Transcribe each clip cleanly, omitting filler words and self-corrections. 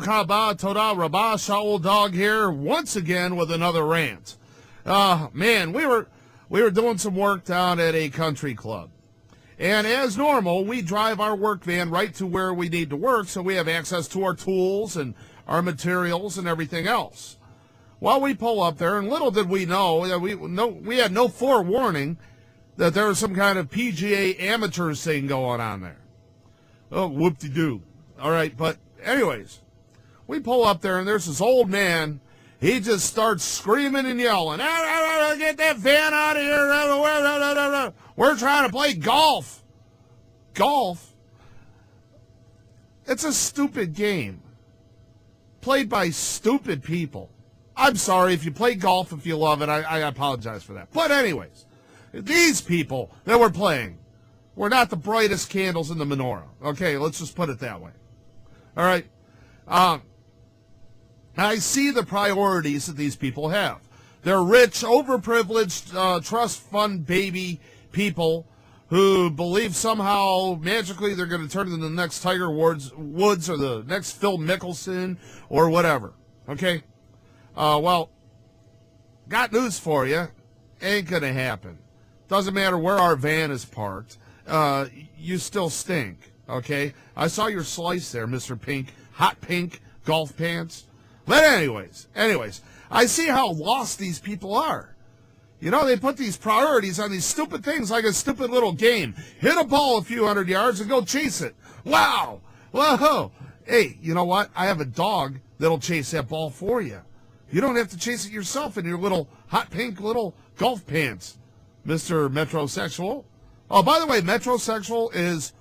Baruch haba Todah Rabbah, ShaulDag here once again with another rant. Man, we were doing some work down at a country club. And as normal, we drive our work van right to where we need to work, so we have access to our tools and our materials and everything else. Well, we pull up there, and little did we know that we had no forewarning that there was some kind of PGA amateurs thing going on there. Oh, whoop-de-doo. All right, but anyways, we pull up there, and there's this old man. He just starts screaming and yelling, "Get that van out of here. We're trying to play golf." Golf? It's a stupid game played by stupid people. I'm sorry if you play golf, if you love it, I apologize for that. But anyways, these people that were playing were not the brightest candles in the menorah. Okay, let's just put it that way. All right. I see the priorities that these people have. They're rich, overprivileged, trust fund baby people who believe somehow magically they're going to turn into the next Tiger Woods or the next Phil Mickelson or whatever. Okay? Well, got news for you. Ain't going to happen. Doesn't matter where our van is parked. You still stink. Okay? I saw your slice there, Mr. Pink. Hot pink golf pants. But anyways, I see how lost these people are. You know, they put these priorities on these stupid things like a stupid little game. Hit a ball a few hundred yards and go chase it. Wow. Whoa. Hey, you know what? I have a dog that'll chase that ball for you. You don't have to chase it yourself in your little hot pink little golf pants, Mr. Metrosexual. Oh, by the way, metrosexual is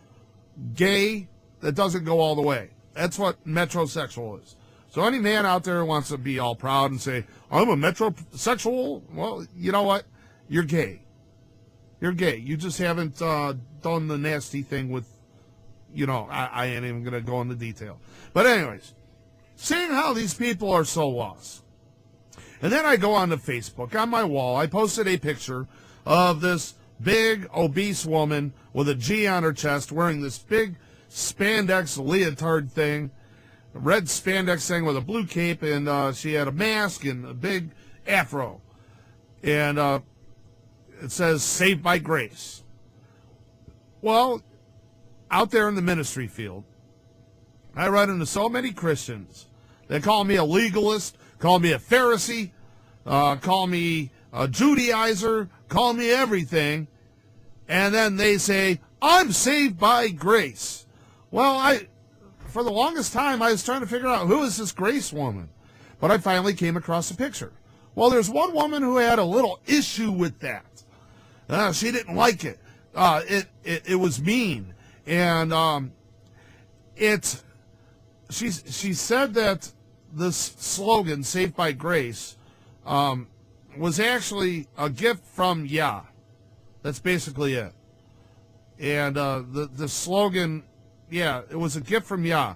gay that doesn't go all the way. That's what metrosexual is. So any man out there who wants to be all proud and say, "I'm a metrosexual," well, you know what? You're gay. You're gay. You just haven't done the nasty thing with, I ain't even going to go into detail. But anyways, seeing how these people are so lost. And then I go on to Facebook. On my wall, I posted a picture of this big, obese woman with a G on her chest wearing this big spandex leotard thing. Red spandex thing with a blue cape, and she had a mask and a big afro. And it says, "Saved by Grace." Well, out there in the ministry field, I run into so many Christians. They call me a legalist, call me a Pharisee, call me a Judaizer, call me everything. And then they say, "I'm saved by grace." Well, for the longest time, I was trying to figure out who is this Grace woman. But I finally came across a picture. Well, there's one woman who had a little issue with that. She didn't like it. It was mean. And she said that this slogan, "Saved by Grace," was actually a gift from Yah. That's basically it. And the slogan... Yeah, it was a gift from Yah.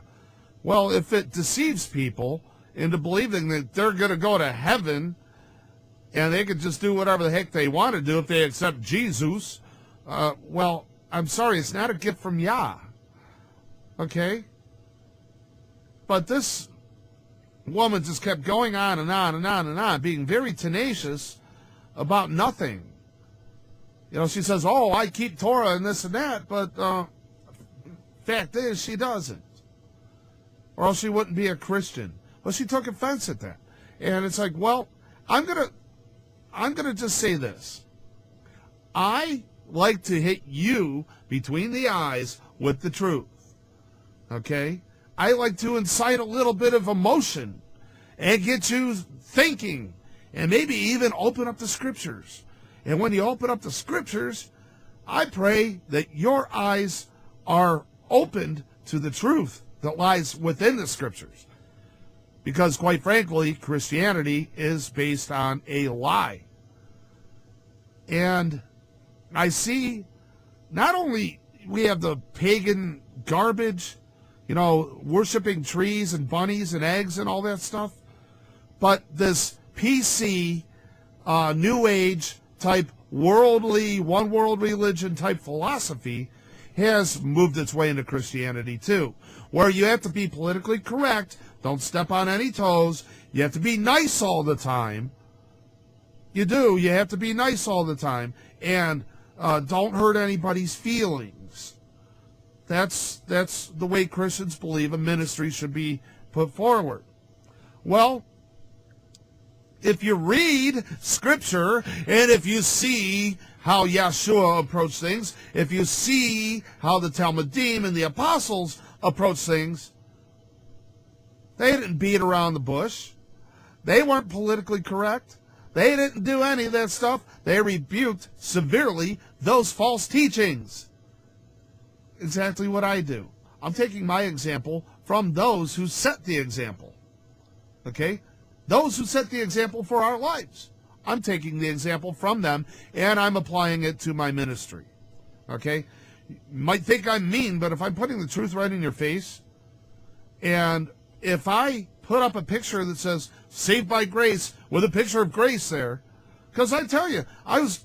Well, if it deceives people into believing that they're going to go to heaven and they could just do whatever the heck they want to do if they accept Jesus, well, I'm sorry, it's not a gift from Yah. Okay? But this woman just kept going on and on and on and on, being very tenacious about nothing. She says, "Oh, I keep Torah and this and that," but... fact is, she doesn't. Or else she wouldn't be a Christian. Well, she took offense at that. And it's like, well, I'm gonna just say this. I like to hit you between the eyes with the truth. Okay? I like to incite a little bit of emotion and get you thinking and maybe even open up the scriptures. And when you open up the scriptures, I pray that your eyes are opened to the truth that lies within the scriptures. Because quite frankly, Christianity is based on a lie. And I see not only we have the pagan garbage, worshiping trees and bunnies and eggs and all that stuff, but this PC, New Age type worldly, one world religion type philosophy has moved its way into Christianity too, where you have to be politically correct, Don't step on any toes. You have to be nice all the time. You do. You have to be nice all the time. And don't hurt anybody's feelings. That's the way Christians believe a ministry should be put forward. Well, if you read Scripture and if you see how Yeshua approached things, if you see how the Talmudim and the apostles approached things, they didn't beat around the bush. They weren't politically correct. They didn't do any of that stuff. They rebuked severely those false teachings. Exactly what I do. I'm taking my example from those who set the example. Okay? Those who set the example for our lives. I'm taking the example from them, and I'm applying it to my ministry. Okay? You might think I'm mean, but if I'm putting the truth right in your face, and if I put up a picture that says, saved by grace, with a picture of grace there, because I tell you, I was,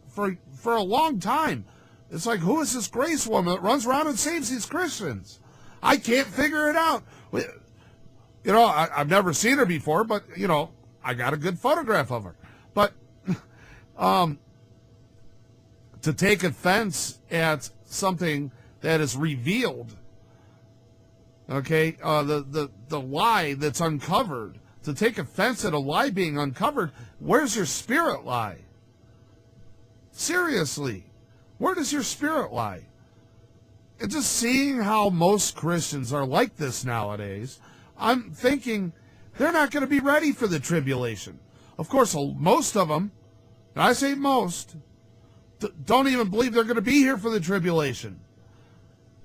for a long time, it's like, who is this grace woman that runs around and saves these Christians? I can't figure it out. You know, I've never seen her before, but, you know, I got a good photograph of her. But to take offense at something that is revealed, okay, the lie that's uncovered, to take offense at a lie being uncovered, where's your spirit lie? Seriously, where does your spirit lie? And just seeing how most Christians are like this nowadays, I'm thinking they're not going to be ready for the tribulation. Of course, most of them, and I say most, don't even believe they're going to be here for the tribulation.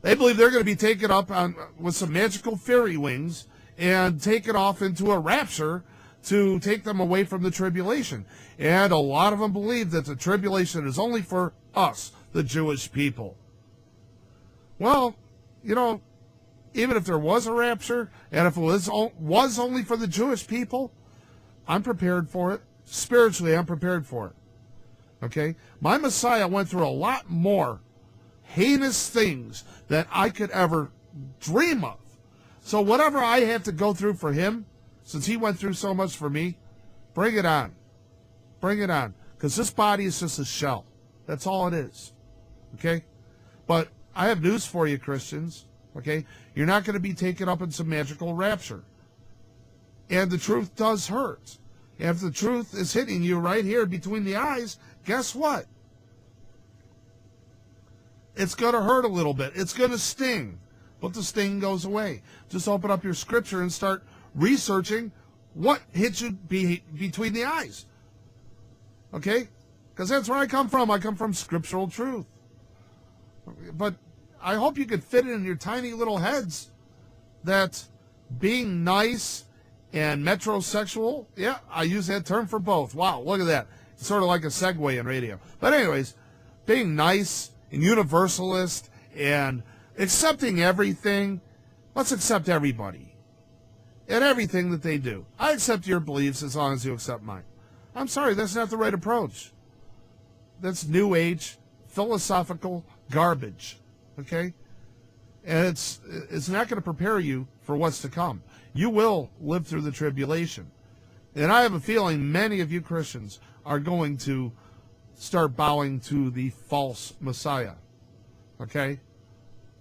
They believe they're going to be taken up with some magical fairy wings and taken off into a rapture to take them away from the tribulation. And a lot of them believe that the tribulation is only for us, the Jewish people. Well, you know, even if there was a rapture, and if it was only for the Jewish people, I'm prepared for it. Spiritually, I'm prepared for it. Okay? My Messiah went through a lot more heinous things that I could ever dream of. So whatever I have to go through for him, since he went through so much for me, bring it on. Bring it on. Because this body is just a shell. That's all it is. Okay? But I have news for you, Christians. Okay? You're not going to be taken up in some magical rapture. And the truth does hurt. And if the truth is hitting you right here between the eyes, guess what? It's going to hurt a little bit. It's going to sting. But the sting goes away. Just open up your scripture and start researching what hits you between the eyes. Okay? Because that's where I come from. I come from scriptural truth. But I hope you could fit it in your tiny little heads that being nice and metrosexual, yeah, I use that term for both. Wow, look at that. It's sort of like a segue in radio. But anyways, being nice and universalist and accepting everything, let's accept everybody and everything that they do. I accept your beliefs as long as you accept mine. I'm sorry, that's not the right approach. That's New Age, philosophical garbage. Okay? And it's not going to prepare you for what's to come. You will live through the tribulation. And I have a feeling many of you Christians are going to start bowing to the false Messiah. Okay?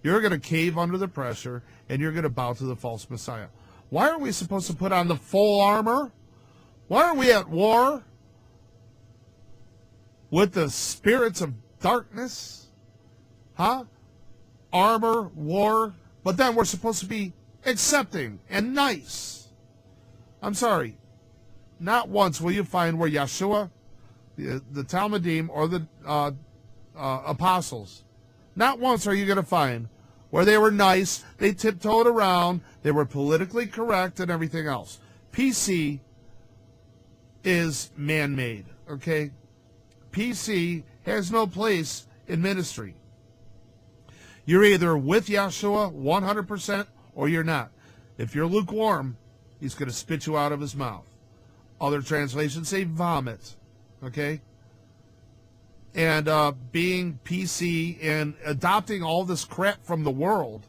You're going to cave under the pressure, and you're going to bow to the false Messiah. Why are we supposed to put on the full armor? Why are we at war with the spirits of darkness? Huh? Armor, war, but then we're supposed to be accepting and nice. I'm sorry. Not once will you find where Yeshua, the Talmudim, or the apostles, not once are you going to find where they were nice, they tiptoed around, they were politically correct and everything else. PC is man-made, okay? PC has no place in ministry. You're either with Yeshua 100% or you're not. If you're lukewarm, he's going to spit you out of his mouth. Other translations say vomit, okay? And being PC and adopting all this crap from the world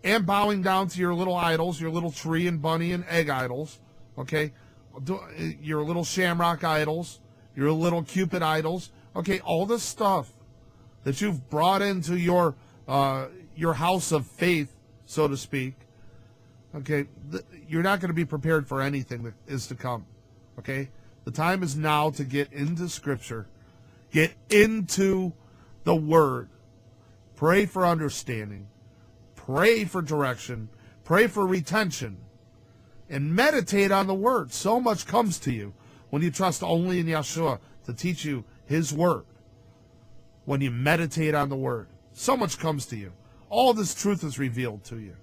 and bowing down to your little idols, your little tree and bunny and egg idols, okay? Your little shamrock idols, your little Cupid idols, okay? All this stuff that you've brought into your house of faith, so to speak, okay? You're not going to be prepared for anything that is to come, okay? The time is now to get into Scripture, get into the Word, pray for understanding, pray for direction, pray for retention, and meditate on the Word. So much comes to you when you trust only in Yeshua to teach you His Word. When you meditate on the Word, so much comes to you. All this truth is revealed to you.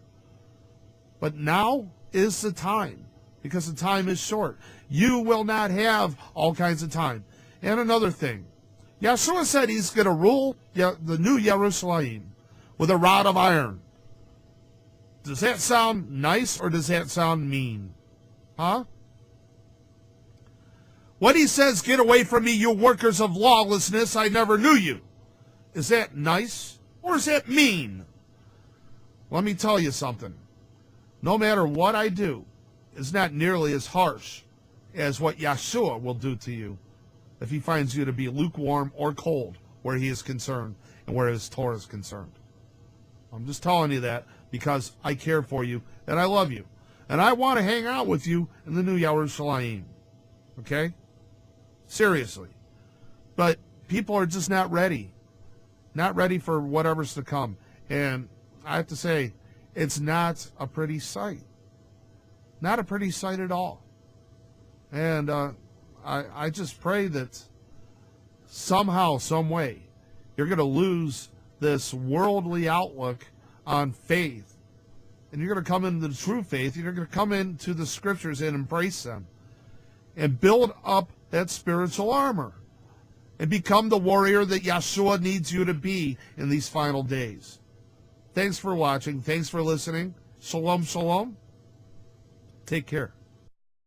But now is the time, because the time is short. You will not have all kinds of time. And another thing, Yeshua said He's going to rule the new Jerusalem with a rod of iron. Does that sound nice or does that sound mean? Huh? When He says, "Get away from me, you workers of lawlessness, I never knew you." Is that nice or is that mean? Let me tell you something. No matter what I do, it's not nearly as harsh as what Yeshua will do to you if He finds you to be lukewarm or cold where He is concerned and where His Torah is concerned. I'm just telling you that because I care for you and I love you. And I want to hang out with you in the new Yerushalayim. Okay? Seriously. But people are just not ready. Not ready for whatever's to come. And I have to say, it's not a pretty sight. Not a pretty sight at all. And I just pray that somehow, some way, you're going to lose this worldly outlook on faith. And you're going to come into the true faith. You're going to come into the Scriptures and embrace them. And build up that spiritual armor. And become the warrior that Yeshua needs you to be in these final days. Thanks for watching. Thanks for listening. Shalom, shalom. Take care.